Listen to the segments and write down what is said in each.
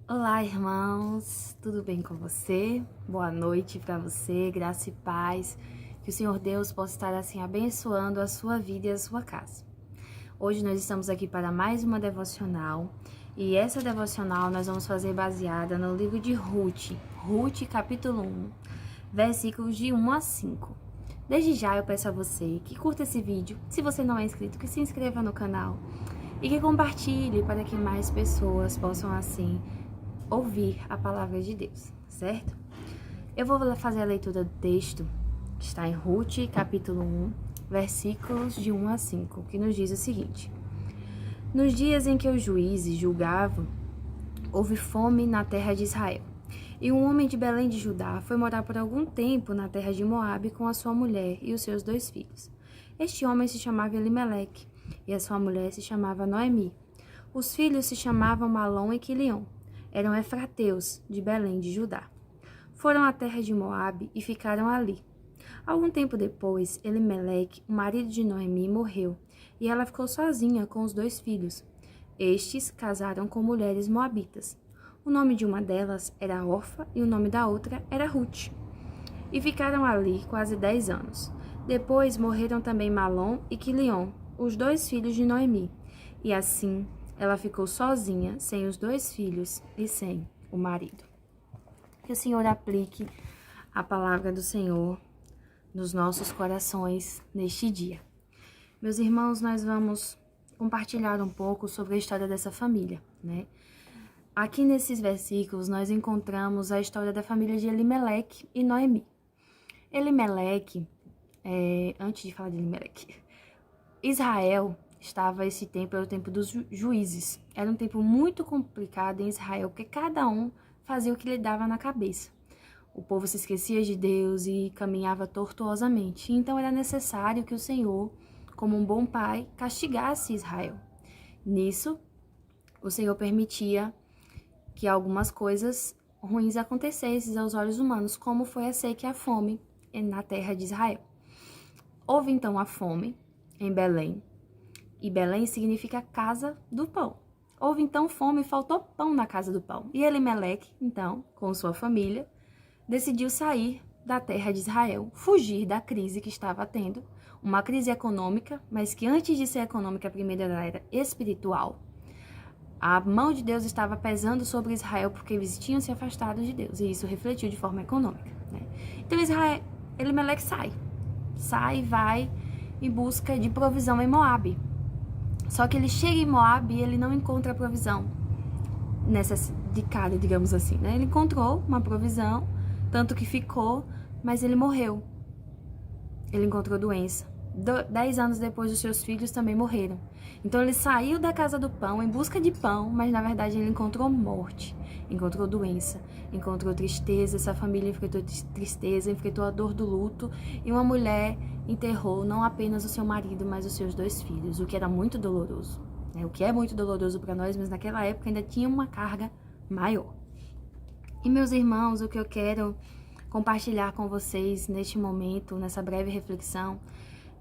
Olá, irmãos, tudo bem com você? Boa noite para você, graça e paz. Que o Senhor Deus possa estar assim abençoando a sua vida e a sua casa. Hoje nós estamos aqui para mais uma devocional e essa devocional nós vamos fazer baseada no livro de Ruth, capítulo 1, versículos de 1 a 5. Desde já eu peço a você que curta esse vídeo, se você não é inscrito, que se inscreva no canal e que compartilhe para que mais pessoas possam assim ouvir a palavra de Deus, certo? Eu vou fazer a leitura do texto que está em Ruth, capítulo 1, versículos de 1 a 5, que nos diz o seguinte: Nos dias em que os juízes julgavam, houve fome na terra de Israel. E um homem de Belém de Judá foi morar por algum tempo na terra de Moabe com a sua mulher e os seus 2 filhos. Este homem se chamava Elimeleque e a sua mulher se chamava Noemi. Os filhos se chamavam Malom e Quilion. Eram efrateus de Belém de Judá. Foram à terra de Moabe e ficaram ali. Algum tempo depois, Elimeleque, o marido de Noemi, morreu, e ela ficou sozinha com os 2 filhos. Estes casaram com mulheres moabitas. O nome de uma delas era Orfa e o nome da outra era Ruth. E ficaram ali quase 10 anos. Depois morreram também Malom e Quilion, os 2 filhos de Noemi. E assim ela ficou sozinha, sem os 2 filhos e sem o marido. Que o Senhor aplique a palavra do Senhor nos nossos corações neste dia. Meus irmãos, nós vamos compartilhar um pouco sobre a história dessa família, né? Aqui nesses versículos nós encontramos a história da família de Elimeleque e Noemi. Elimeleque, antes de falar de Elimeleque, Israel estava esse tempo, era o tempo dos juízes. Era um tempo muito complicado em Israel, porque cada um fazia o que lhe dava na cabeça. O povo se esquecia de Deus e caminhava tortuosamente. Então era necessário que o Senhor, como um bom pai, castigasse Israel. Nisso, o Senhor permitia que algumas coisas ruins acontecessem aos olhos humanos, como foi a seca e a fome na terra de Israel. Houve então a fome em Belém, e Belém significa casa do pão. Houve então fome e faltou pão na casa do pão. E Elimeleque, então, com sua família, decidiu sair da terra de Israel, fugir da crise que estava tendo, uma crise econômica, mas que antes de ser econômica, primeiro era espiritual. A mão de Deus estava pesando sobre Israel porque eles tinham se afastado de Deus, e isso refletiu de forma econômica, né? Então Elimeleque sai e vai em busca de provisão em Moabe. Só que ele chega em Moabe e ele não encontra a provisão de cara, digamos assim, né? Ele encontrou uma provisão, tanto que ficou, mas ele morreu. Ele encontrou doença. 10 anos depois, os seus filhos também morreram. Então ele saiu da casa do pão em busca de pão, mas na verdade ele encontrou morte, encontrou doença, encontrou tristeza. Essa família enfrentou tristeza, enfrentou a dor do luto, e uma mulher enterrou não apenas o seu marido, mas os seus 2 filhos, o que era muito doloroso, né? O que é muito doloroso para nós, mas naquela época ainda tinha uma carga maior. E meus irmãos, o que eu quero compartilhar com vocês neste momento, nessa breve reflexão,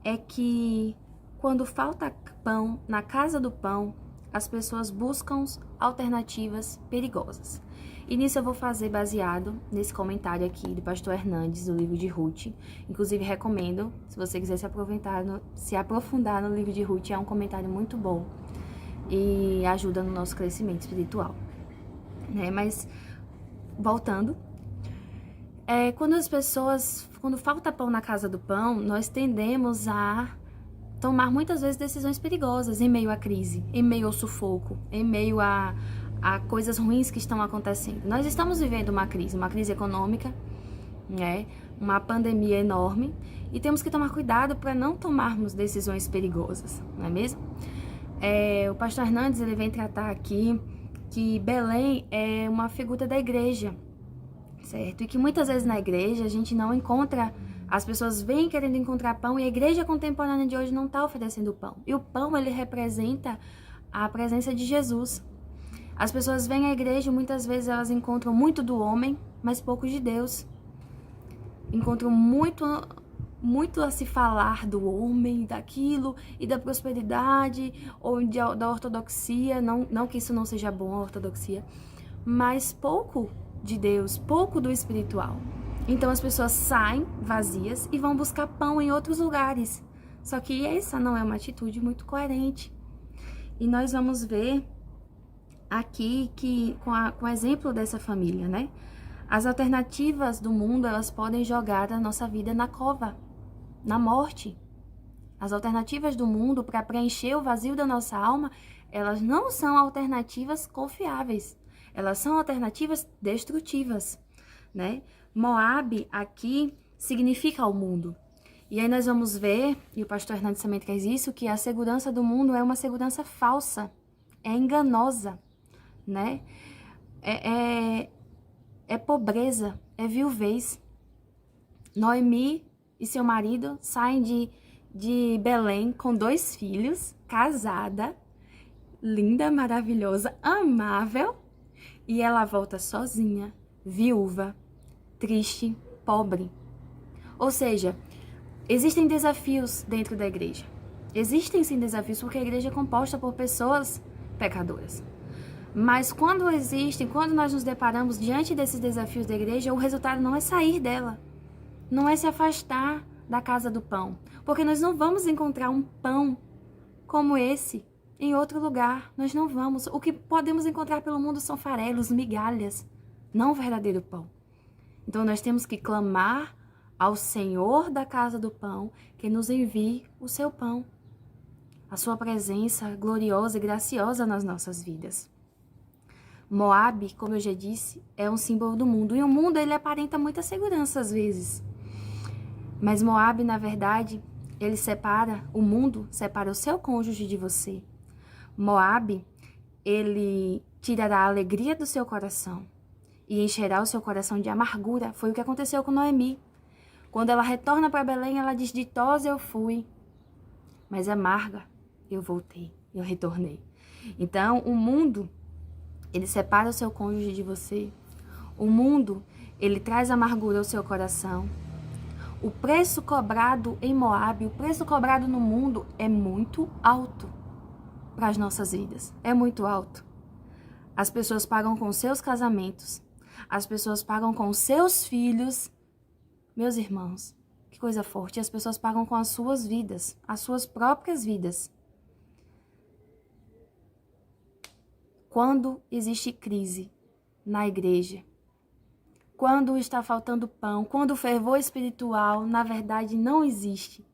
é que quando falta pão na casa do pão, as pessoas buscam alternativas perigosas. E nisso eu vou fazer baseado nesse comentário aqui do pastor Hernandes, do livro de Ruth. Inclusive recomendo, se você quiser se aprofundar no livro de Ruth, é um comentário muito bom e ajuda no nosso crescimento espiritual, né? Mas voltando, quando falta pão na casa do pão, nós tendemos a tomar muitas vezes decisões perigosas em meio à crise, em meio ao sufoco, em meio a coisas ruins que estão acontecendo. Nós estamos vivendo uma crise econômica, né? Uma pandemia enorme, e temos que tomar cuidado para não tomarmos decisões perigosas, não é mesmo? O pastor Hernandes, ele vem tratar aqui que Belém é uma figura da igreja, certo? E que muitas vezes na igreja a gente não encontra, as pessoas vêm querendo encontrar pão, e a igreja contemporânea de hoje não está oferecendo pão. E o pão, ele representa a presença de Jesus. As pessoas vêm à igreja e muitas vezes elas encontram muito do homem, mas pouco de Deus. Encontram muito a se falar do homem, daquilo e da prosperidade ou da ortodoxia. Não que isso não seja bom, a ortodoxia, mas pouco de Deus, pouco do espiritual. Então as pessoas saem vazias e vão buscar pão em outros lugares. Só que essa não é uma atitude muito coerente. E nós vamos ver aqui que, com o exemplo dessa família, né? As alternativas do mundo, elas podem jogar a nossa vida na cova, na morte. As alternativas do mundo para preencher o vazio da nossa alma, elas não são alternativas confiáveis. Elas são alternativas destrutivas, né? Moabe aqui significa o mundo. E aí nós vamos ver, e o pastor Hernandes também traz isso, que a segurança do mundo é uma segurança falsa, é enganosa, né? É pobreza, é viuvez. Noemi e seu marido saem de Belém com 2 filhos, casada, linda, maravilhosa, amável, e ela volta sozinha, viúva, triste, pobre. Ou seja, existem desafios dentro da igreja. Existem sim desafios porque a igreja é composta por pessoas pecadoras. Mas quando nós nos deparamos diante desses desafios da igreja, o resultado não é sair dela, não é se afastar da casa do pão, porque nós não vamos encontrar um pão como esse em outro lugar, nós não vamos. O que podemos encontrar pelo mundo são farelos, migalhas, não o verdadeiro pão. Então nós temos que clamar ao Senhor da casa do pão que nos envie o seu pão, a sua presença gloriosa e graciosa nas nossas vidas. Moabe, como eu já disse, é um símbolo do mundo. E o mundo, ele aparenta muita segurança às vezes. Mas Moabe, na verdade, ele separa, o mundo separa o seu cônjuge de você. Moabe, ele tirará a alegria do seu coração e encherá o seu coração de amargura. Foi o que aconteceu com Noemi. Quando ela retorna para Belém, ela diz: ditosa eu fui, mas amarga eu voltei, eu retornei. Então, o mundo, ele separa o seu cônjuge de você. O mundo, ele traz amargura ao seu coração. O preço cobrado em Moabe, o preço cobrado no mundo é muito alto para as nossas vidas. É muito alto. As pessoas pagam com seus casamentos. As pessoas pagam com seus filhos. Meus irmãos, que coisa forte. As pessoas pagam com as suas vidas, as suas próprias vidas. Quando existe crise na igreja, quando está faltando pão, quando o fervor espiritual, na verdade, não existe.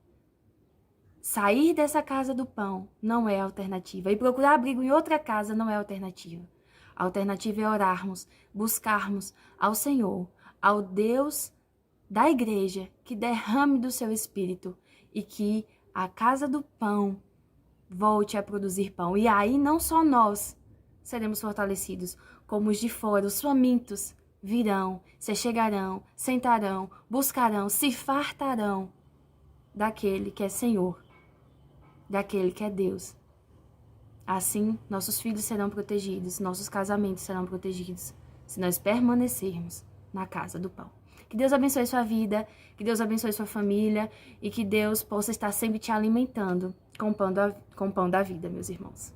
Sair dessa casa do pão não é alternativa. E procurar abrigo em outra casa não é alternativa. A alternativa é orarmos, buscarmos ao Senhor, ao Deus da igreja, que derrame do seu espírito e que a casa do pão volte a produzir pão. E aí não só nós seremos fortalecidos, como os de fora, os famintos, virão, se chegarão, sentarão, buscarão, se fartarão daquele que é Senhor, daquele que é Deus. Assim, nossos filhos serão protegidos, nossos casamentos serão protegidos, se nós permanecermos na casa do pão. Que Deus abençoe sua vida, que Deus abençoe sua família e que Deus possa estar sempre te alimentando com o pão da vida, meus irmãos.